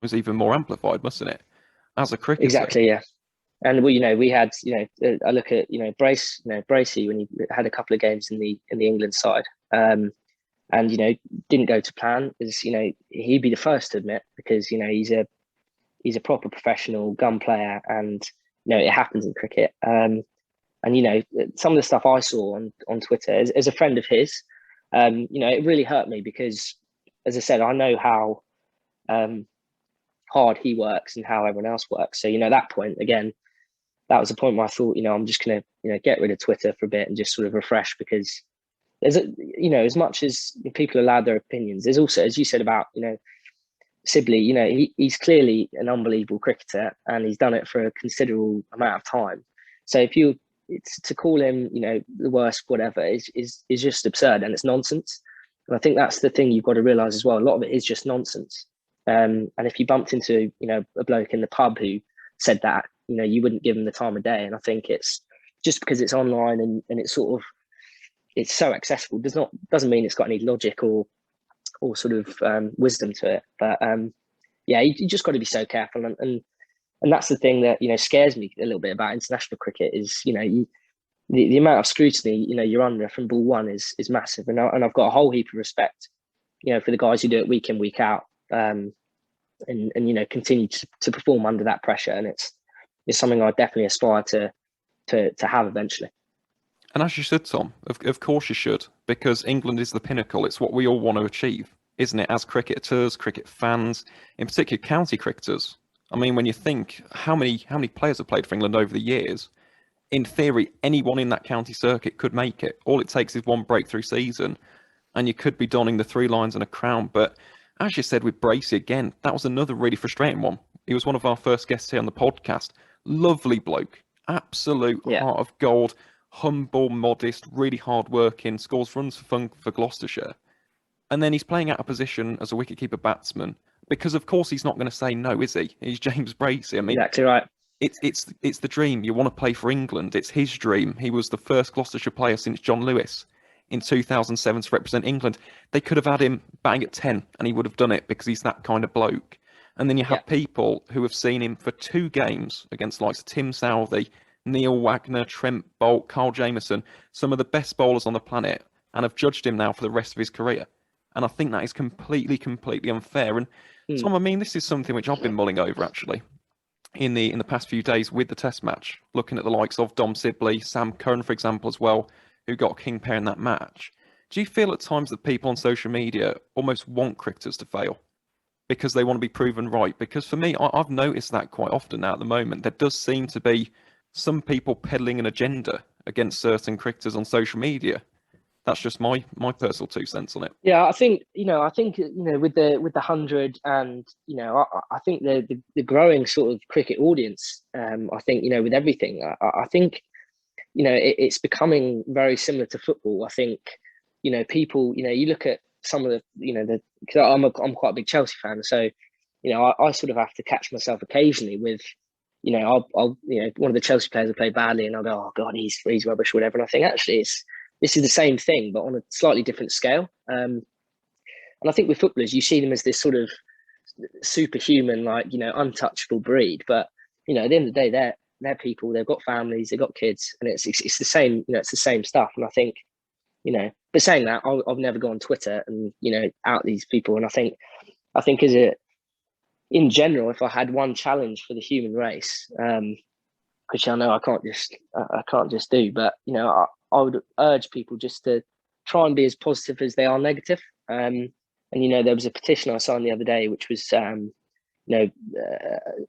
was even more amplified, mustn't it? As a cricketer. Exactly, yeah. And we had, I look at, Bracey when he had a couple of games in the England side, and didn't go to plan. Is he'd be the first to admit, because he's a proper professional gun player, and it happens in cricket. And some of the stuff I saw on Twitter as a friend of his, it really hurt me because, as I said, I know how um, hard he works and how everyone else works. So that point again, that was the point where I thought, I'm just gonna get rid of Twitter for a bit and just sort of refresh, because there's as much as people allow their opinions, there's also, as you said about Sibley, he's clearly an unbelievable cricketer and he's done it for a considerable amount of time. So if you it's to call him, the worst, whatever, is just absurd, and it's nonsense. And I think that's the thing you've got to realize as well. A lot of it is just nonsense. And if you bumped into, a bloke in the pub who said that, you wouldn't give him the time of day. And I think it's just because it's online and it's sort of, it's so accessible, doesn't mean it's got any logic or sort of wisdom to it. But yeah, you just got to be so careful, and that's the thing that scares me a little bit about international cricket is the amount of scrutiny you're under from ball one is massive, and I've got a whole heap of respect for the guys who do it week in, week out, and continue to perform under that pressure, and it's something I definitely aspire to have eventually. And as you said, Tom, of course you should, because England is the pinnacle. It's what we all want to achieve, isn't it? As cricketers, cricket fans, in particular county cricketers. I mean, when you think how many players have played for England over the years, in theory, anyone in that county circuit could make it. All it takes is one breakthrough season, and you could be donning the three lions and a crown. But as you said with Bracey again, that was another really frustrating one. He was one of our first guests here on the podcast. Lovely bloke, absolute Yeah, heart of gold, humble, modest, really hard working, scores runs for fun for Gloucestershire. And then he's playing out of position as a wicketkeeper batsman because, of course, he's not going to say no, is he? He's James Bracey. I mean, exactly right. it's the dream. You want to play for England. It's his dream. He was the first Gloucestershire player since John Lewis in 2007 to represent England. They could have had him batting at 10 and he would have done it because he's that kind of bloke. And then you Yeah, have people who have seen him for two games against likes of Tim Southey, Neil Wagner, Trent Boult, Carl Jamieson, some of the best bowlers on the planet, and have judged him now for the rest of his career. And I think that is completely unfair. And mm. Tom, I mean, this is something which I've been mulling over actually in the past few days with the Test match, looking at the likes of Dom Sibley, Sam Curran, for example, as well, who got king pair in that match. Do you feel at times that people on social media almost want cricketers to fail because they want to be proven right? Because for me, I've noticed that quite often now at the moment. There does seem to be some people peddling an agenda against certain cricketers on social media. That's just my personal 2 cents on it. Yeah, I think with the 100, and I think the growing sort of cricket audience. I think with everything, I think it's becoming very similar to football. I think people, you look at some of the the because I'm quite a big Chelsea fan, so I sort of have to catch myself occasionally with I'll one of the Chelsea players will play badly and I'll go, oh god, he's rubbish or whatever, and I think actually this is the same thing but on a slightly different scale. And I think with footballers, you see them as this sort of superhuman, like untouchable breed. But at the end of the day, they're people. They've got families. They've got kids, and it's the same. It's the same stuff. And I think but saying that, I've never gone on Twitter and out these people. And I think as a in general, if I had one challenge for the human race, which I know I can't just do, but I would urge people just to try and be as positive as they are negative. And there was a petition I signed the other day, which was you know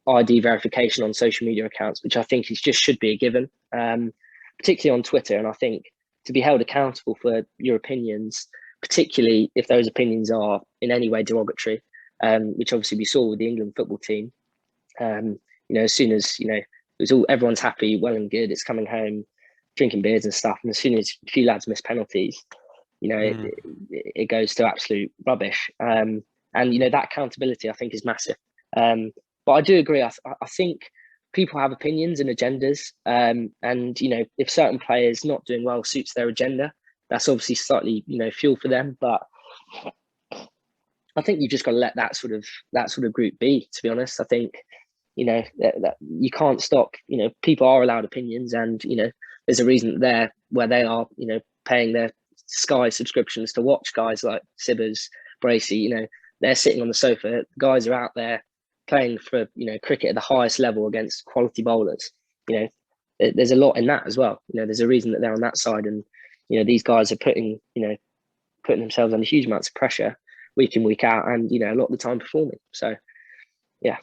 ID verification on social media accounts, which I think is just should be a given, particularly on Twitter. And I think to be held accountable for your opinions, particularly if those opinions are in any way derogatory, which obviously we saw with the England football team. As soon as it was all everyone's happy, well and good, it's coming home, drinking beers and stuff, and as soon as a few lads miss penalties, Mm. it goes to absolute rubbish. And that accountability I think is massive. But I do agree. I think people have opinions and agendas, and if certain players not doing well suits their agenda, that's obviously slightly fuel for them. But I think you've just got to let that sort of group be. To be honest, I think that you can't stop. People are allowed opinions, and there's a reason that they're where they are. Paying their Sky subscriptions to watch guys like Sibbers, Bracey. They're sitting on the sofa. The guys are out there playing for cricket at the highest level against quality bowlers. There's a lot in that as well. There's a reason that they're on that side, and these guys are putting themselves under huge amounts of pressure week in, week out, and a lot of the time performing. So yeah.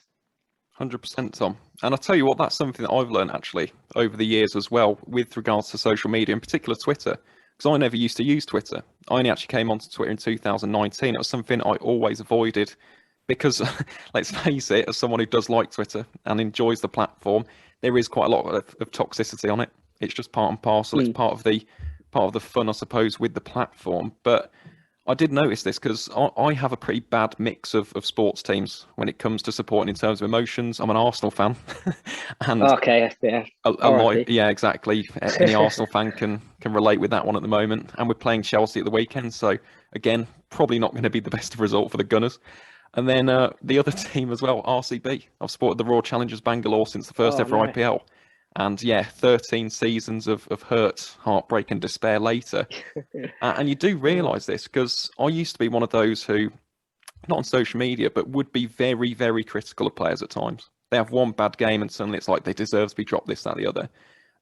100%, Tom. And I'll tell you what, that's something that I've learned actually over the years as well with regards to social media, in particular Twitter, because I never used to use Twitter. I only actually came onto Twitter in 2019. It was something I always avoided because, let's face it, as someone who does like Twitter and enjoys the platform, there is quite a lot of toxicity on it. It's just part and parcel. It's part of the fun, I suppose, with the platform. But I did notice this because I have a pretty bad mix of sports teams when it comes to supporting in terms of emotions. I'm an Arsenal fan, and okay, yeah, a lot, yeah, exactly. Any Arsenal fan can relate with that one at the moment. And we're playing Chelsea at the weekend, so again, probably not going to be the best result for the Gunners. And then the other team as well, RCB. I've supported the Royal Challengers Bangalore since the first ever IPL. And yeah, 13 seasons of hurt, heartbreak and despair later. And you do realise this because I used to be one of those who, not on social media, but would be very, very critical of players at times. They have one bad game and suddenly it's like they deserve to be dropped, this, that, the other.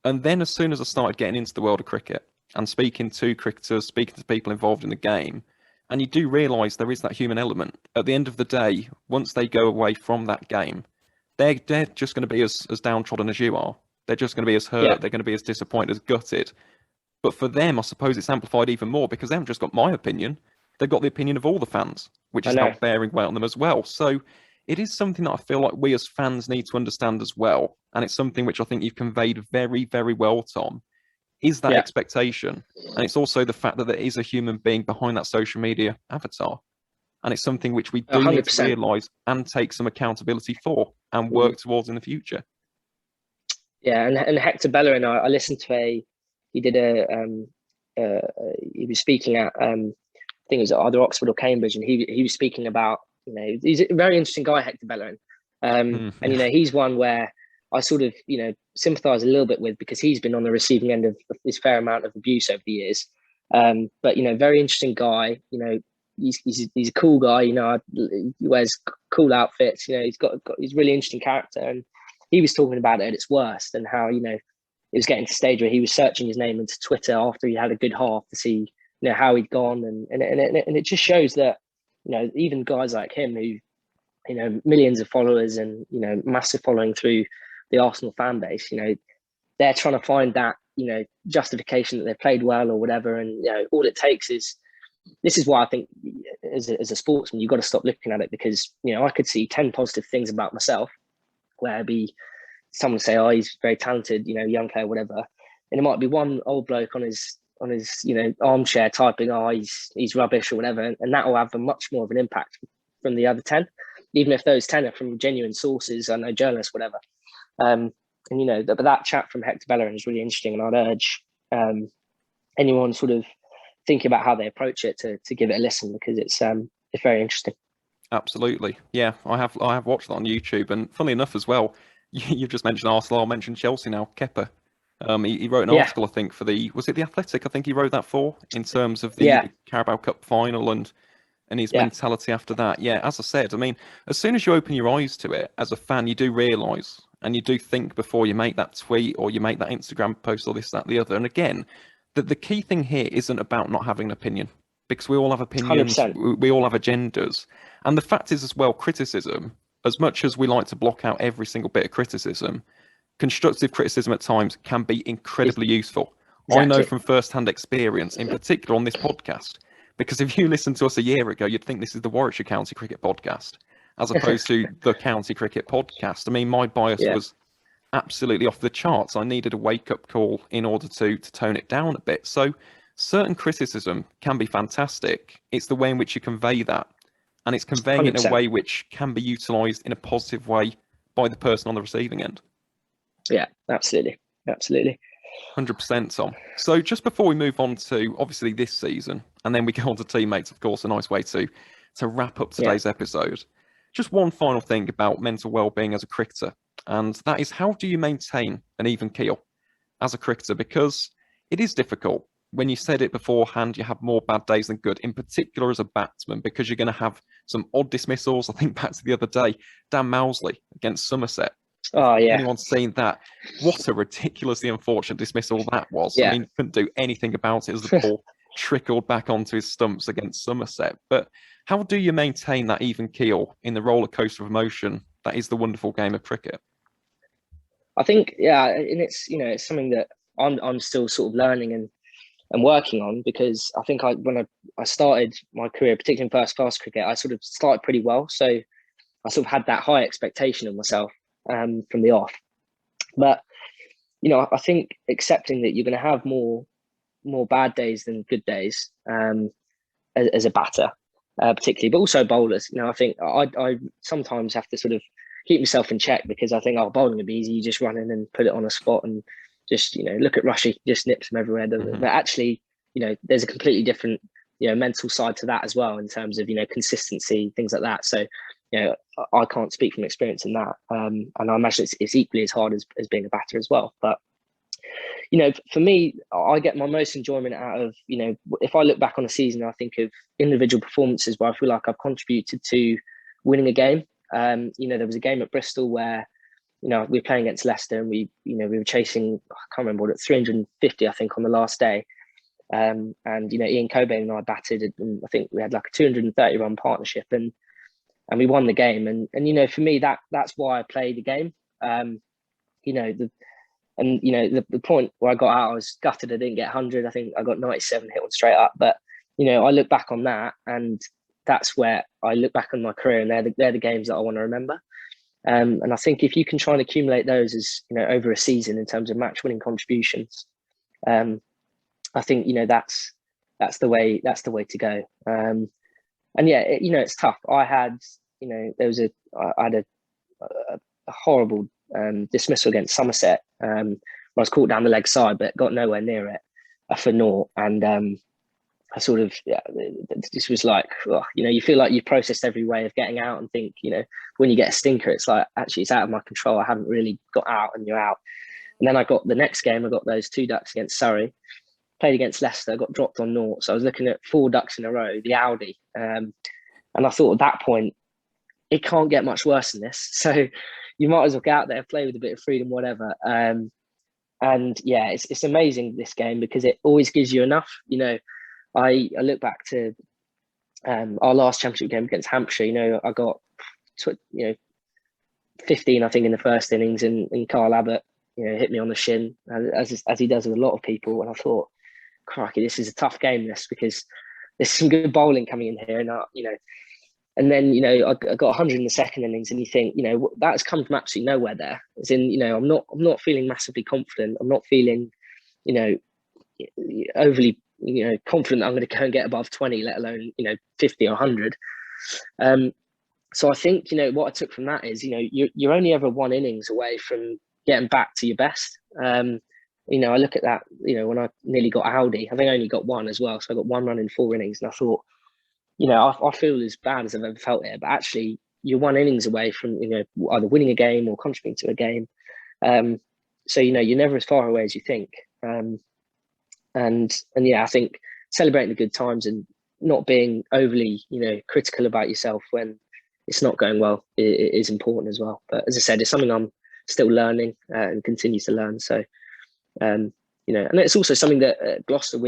And then as soon as I started getting into the world of cricket and speaking to cricketers, speaking to people involved in the game, and you do realise there is that human element. At the end of the day, once they go away from that game, they're just going to be as downtrodden as you are. They're just going to be as hurt. Yeah. They're going to be as disappointed, as gutted. But for them, I suppose it's amplified even more because they haven't just got my opinion. They've got the opinion of all the fans, which is now bearing weight on them as well. So it is something that I feel like we as fans need to understand as well. And it's something which I think you've conveyed very, very well, Tom, is that expectation. And it's also the fact that there is a human being behind that social media avatar. And it's something which we do 100%. Need to realise and take some accountability for and work towards in the future. Yeah, and Hector Bellerin, I listened to he was speaking at I think it was either Oxford or Cambridge, and he was speaking about he's a very interesting guy, Hector Bellerin, and he's one where I sort of sympathise a little bit with because he's been on the receiving end of this fair amount of abuse over the years, but very interesting guy. He's a cool guy. He wears cool outfits. He's really interesting character, and he was talking about it at its worst and how it was getting to a stage where he was searching his name into Twitter after he had a good half to see how he'd gone, and it just shows that even guys like him who millions of followers and massive following through the Arsenal fan base, they're trying to find that justification that they played well or whatever, and all it takes is. This is why I think as a sportsman you've got to stop looking at it because I could see 10 positive things about myself where it'd be someone say, oh, he's very talented, young player, whatever. And it might be one old bloke on his armchair typing, oh, he's rubbish or whatever. And that will have a much more of an impact from the other 10, even if those 10 are from genuine sources, I know journalists, whatever. But that chat from Hector Bellerin is really interesting. And I'd urge anyone sort of thinking about how they approach it to give it a listen because it's very interesting. Absolutely. Yeah, I have watched that on YouTube. And funnily enough as well, you've just mentioned Arsenal, I'll mention Chelsea now, Kepa. He wrote an article, I think, for was it The Athletic? I think he wrote that for, in terms of the Carabao Cup final and his mentality after that. Yeah, as I said, I mean, as soon as you open your eyes to it, as a fan, you do realise and you do think before you make that tweet or you make that Instagram post or this, that, the other. And again, the key thing here isn't about not having an opinion. Because we all have opinions, 100%. We all have agendas. And the fact is as well, criticism, as much as we like to block out every single bit of criticism, constructive criticism at times can be incredibly useful. Exactly. I know from first-hand experience, in particular on this podcast, because if you listened to us a year ago, you'd think this is the Warwickshire County Cricket Podcast, as opposed to the County Cricket Podcast. I mean, my bias was absolutely off the charts. I needed a wake-up call in order to tone it down a bit. So certain criticism can be fantastic. It's the way in which you convey that. And it's conveying 100%. It in a way which can be utilised in a positive way by the person on the receiving end. Yeah, absolutely. Absolutely. 100%, Tom. So just before we move on to, obviously, this season, and then we go on to teammates, of course, a nice way to to wrap up today's episode, just one final thing about mental well-being as a cricketer, and that is, how do you maintain an even keel as a cricketer? Because it is difficult. When you said it beforehand, you have more bad days than good, in particular as a batsman, because you're going to have some odd dismissals. I think back to the other day, Dan Mousley against Somerset. Oh yeah. Anyone's seen that? What a ridiculously unfortunate dismissal that was. Yeah. I mean, couldn't do anything about it as the ball trickled back onto his stumps against Somerset. But how do you maintain that even keel in the roller coaster of emotion that is the wonderful game of cricket? I think, yeah, and it's, you know, it's something that I'm still sort of learning and working on, because I think when I started my career, particularly in first class cricket, I sort of started pretty well. So I sort of had that high expectation of myself from the off. But, you know, I think accepting that you're going to have more bad days than good days as a batter, particularly, but also bowlers. You know, I think I sometimes have to sort of keep myself in check, because I think, oh, bowling would be easy. You just run in and put it on a spot and just, you know, look at Rushy, just nips them everywhere. But actually, you know, there's a completely different, you know, mental side to that as well, in terms of, you know, consistency, things like that. So, you know, I can't speak from experience in that. And I imagine it's equally as hard as being a batter as well. But, you know, for me, I get my most enjoyment out of, you know, if I look back on a season, I think of individual performances where I feel like I've contributed to winning a game. You know, there was a game at Bristol where, you know, we were playing against Leicester, and we were chasing, I can't remember what, 350, I think, on the last day. And, you know, Ian Cobain and I batted, and I think we had like a 230 run partnership, and we won the game. And, you know, for me, that's why I play the game. You know, the point where I got out, I was gutted I didn't get 100. I think I got 97, hit one straight up. But, you know, I look back on that, and that's where I look back on my career, and they're the games that I want to remember. And I think if you can try and accumulate those, as you know, over a season in terms of match winning contributions, I think, you know, that's the way to go. And yeah, you know, it's tough. I had, you know, I had a horrible dismissal against Somerset. I was caught down the leg side, but got nowhere near it for naught. And I sort of, this was like, oh, you know, you feel like you've processed every way of getting out, and think, you know, when you get a stinker, it's like, actually, it's out of my control. I haven't really got out, and you're out. And then I got the next game, I got those 2 ducks against Surrey, played against Leicester, got dropped on naught. So I was looking at 4 ducks in a row, the Audi. And I thought at that point, it can't get much worse than this. So you might as well get out there, play with a bit of freedom, whatever. And yeah, it's amazing, this game, because it always gives you enough. You know, I look back to our last championship game against Hampshire. You know, I got 15, I think, in the first innings, and Carl Abbott, you know, hit me on the shin, as he does with a lot of people. And I thought, crikey, this is a tough game, because there's some good bowling coming in here, and you know. And then, you know, I got 100 in the second innings, and you think, you know, that's come from absolutely nowhere there. As in, you know, I'm not feeling massively confident. I'm not feeling, you know, overly, you know, confident that I'm going to go and get above 20, let alone, you know, 50 or 100. So I think, you know, what I took from that is, you know, you're only ever 1 innings away from getting back to your best. You know, I look at that, you know, when I nearly got Audi, I think I only got 1 as well. So I got 1 run in 4 innings, and I thought, you know, I feel as bad as I've ever felt here, but actually you're 1 innings away from, you know, either winning a game or contributing to a game. So, you know, you're never as far away as you think. And yeah, I think celebrating the good times and not being overly, you know, critical about yourself when it's not going well is important as well. But as I said, it's something I'm still learning and continue to learn. So, you know, and it's also something that Gloucester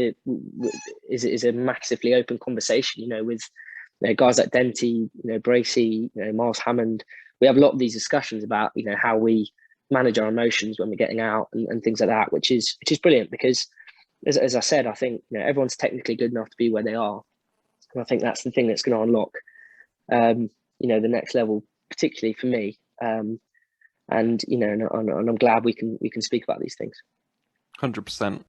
is a massively open conversation, you know, with, you know, guys like Denty, you know, Bracey, you know, Miles Hammond. We have a lot of these discussions about, you know, how we manage our emotions when we're getting out and things like that, which is brilliant, because as I said, I think, you know, everyone's technically good enough to be where they are. And I think that's the thing that's going to unlock, you know, the next level, particularly for me. And, you know, and I'm glad we can speak about these things. 100%.